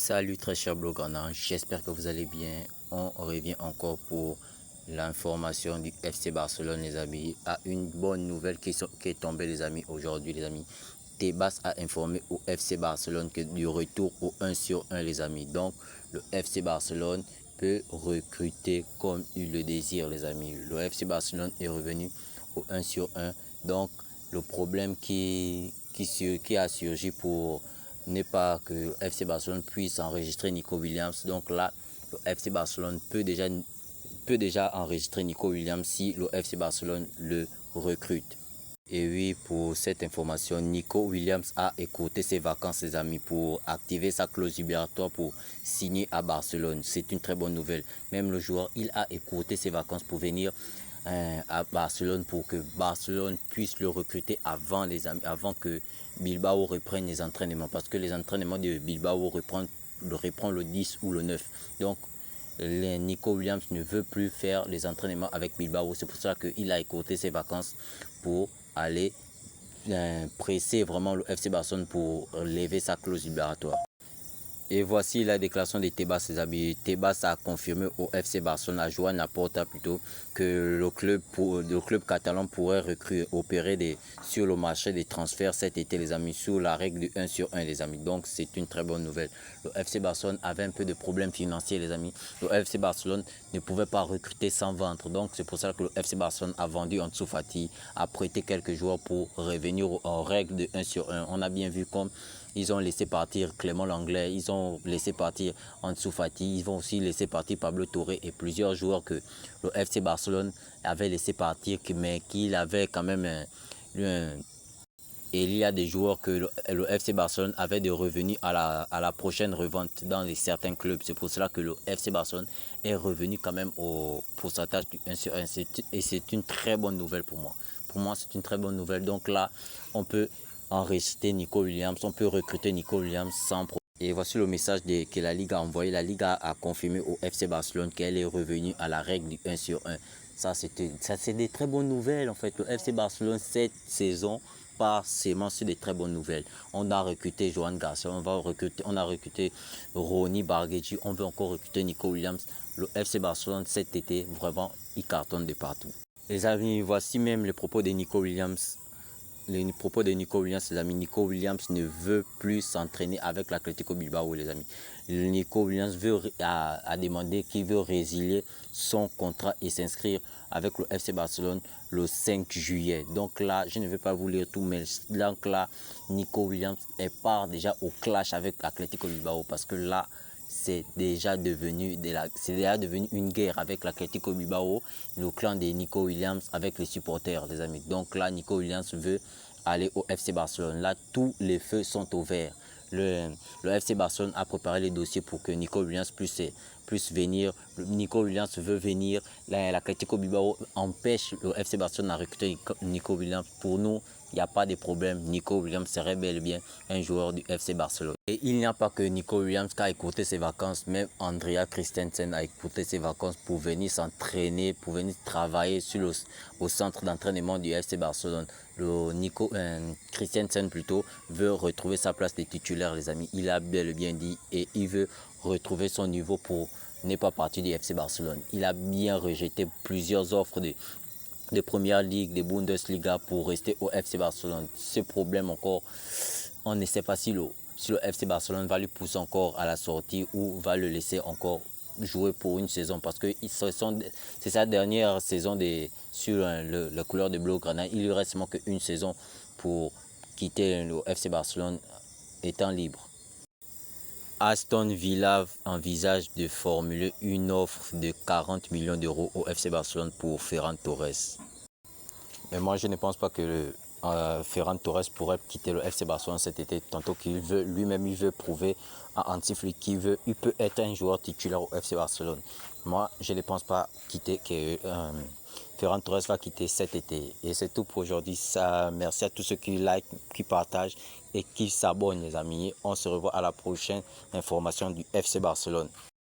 Salut très cher blogueurs, j'espère que vous allez bien. On revient encore pour l'information du FC Barcelone les amis. À une bonne nouvelle qui est tombée les amis aujourd'hui les amis. Tebas a informé au FC Barcelone que du retour au 1 sur 1 les amis. Donc le FC Barcelone peut recruter comme il le désire les amis. Le FC Barcelone est revenu au 1 sur 1. Donc le problème qui a surgi pour n'est pas que le FC Barcelone puisse enregistrer Nico Williams. Donc là, le FC Barcelone peut déjà enregistrer Nico Williams si le FC Barcelone le recrute. Et oui, pour cette information, Nico Williams a écourté ses vacances, les amis, pour activer sa clause libératoire pour signer à Barcelone. C'est une très bonne nouvelle. Même le joueur, il a écourté ses vacances pour venir à Barcelone pour que Barcelone puisse le recruter avant que Bilbao reprenne les entraînements, parce que les entraînements de Bilbao reprend le 10 ou le 9. Donc Nico Williams ne veut plus faire les entraînements avec Bilbao. C'est pour ça qu'il a écourté ses vacances pour aller presser vraiment le FC Barcelone pour lever sa clause libératoire. Et voici la déclaration de Tebas, les amis. Tebas a confirmé au FC Barcelone, à Joan Laporta plutôt, que le club catalan pourrait opérer sur le marché des transferts cet été, les amis, sous la règle du 1 sur 1, les amis. Donc, c'est une très bonne nouvelle. Le FC Barcelone avait un peu de problèmes financiers, les amis. Le FC Barcelone ne pouvait pas recruter sans vendre. Donc, c'est pour ça que le FC Barcelone a vendu Ansu Fati, a prêté quelques joueurs pour revenir aux règles de 1 sur 1. On a bien vu comme ils ont laissé partir Clément Langlais, ils ont laissé partir Ansu Fati, ils vont aussi laisser partir Pablo Torre et plusieurs joueurs que le FC Barcelone avait laissé partir, mais qu'il avait quand même et il y a des joueurs que le FC Barcelone avait de revenus à la prochaine revente dans certains clubs. C'est pour cela que le FC Barcelone est revenu quand même au pourcentage du 1 sur 1. Et c'est une très bonne nouvelle pour moi. Pour moi, c'est une très bonne nouvelle. Donc là, on peut enregistrer Nico Williams, on peut recruter Nico Williams sans problème. Et voici le message que la Ligue a envoyé. La Ligue a confirmé au FC Barcelone qu'elle est revenue à la règle du 1 sur 1. Ça, c'est des très bonnes nouvelles en fait. Le FC Barcelone, cette saison, part seulement sur des très bonnes nouvelles. On a recruté Joan Garcia, on a recruté Ronny Barguetti, on veut encore recruter Nico Williams. Le FC Barcelone, cet été, vraiment, il cartonne de partout. Les amis, voici même les propos de Nico Williams. Les propos de Nico Williams, les amis. Nico Williams ne veut plus s'entraîner avec l'Atlético Bilbao, les amis. Nico Williams a demandé qu'il veut résilier son contrat et s'inscrire avec le FC Barcelone le 5 juillet. Donc là, je ne vais pas vous lire tout, mais donc là, Nico Williams part déjà au clash avec l'Atlético Bilbao, parce que là, c'est déjà devenu une guerre avec l'Atlético Bilbao, le clan de Nico Williams avec les supporters, les amis. Donc là, Nico Williams veut aller au FC Barcelone. Là, tous les feux sont au vert. Le FC Barcelone a préparé les dossiers pour que Nico Williams puisse venir. Nico Williams veut venir. L'Atlético Bilbao empêche le FC Barcelone à recruter Nico Williams. Pour nous, il n'y a pas de problème. Nico Williams serait bel et bien un joueur du FC Barcelone. Et il n'y a pas que Nico Williams qui a écouté ses vacances. Même Andrea Christensen a écouté ses vacances pour venir s'entraîner, pour venir travailler au centre d'entraînement du FC Barcelone. Christensen plutôt veut retrouver sa place de titulaire, les amis. Il a bel et bien dit et il veut retrouver son niveau pour ne pas partir du FC Barcelone. Il a bien rejeté plusieurs offres de Première Ligue, de Bundesliga pour rester au FC Barcelone. Ce problème encore, on ne sait pas si le FC Barcelone va lui pousser encore à la sortie ou va le laisser encore jouer pour une saison, parce que c'est sa dernière saison sur le couleur de Blaugrana. Il lui reste seulement qu'une saison pour quitter le FC Barcelone étant libre. Aston Villa envisage de formuler une offre de 40 millions d'euros au FC Barcelone pour Ferran Torres. Mais moi, je ne pense pas que Ferran Torres pourrait quitter le FC Barcelone cet été, tantôt qu'il veut lui-même, il veut prouver à Hansi Flick qu'il peut être un joueur titulaire au FC Barcelone. Moi, je ne pense pas que Ferran Torres va quitter cet été. Et c'est tout pour aujourd'hui. Merci à tous ceux qui like, qui partagent et qui s'abonnent, les amis. On se revoit à la prochaine information du FC Barcelone.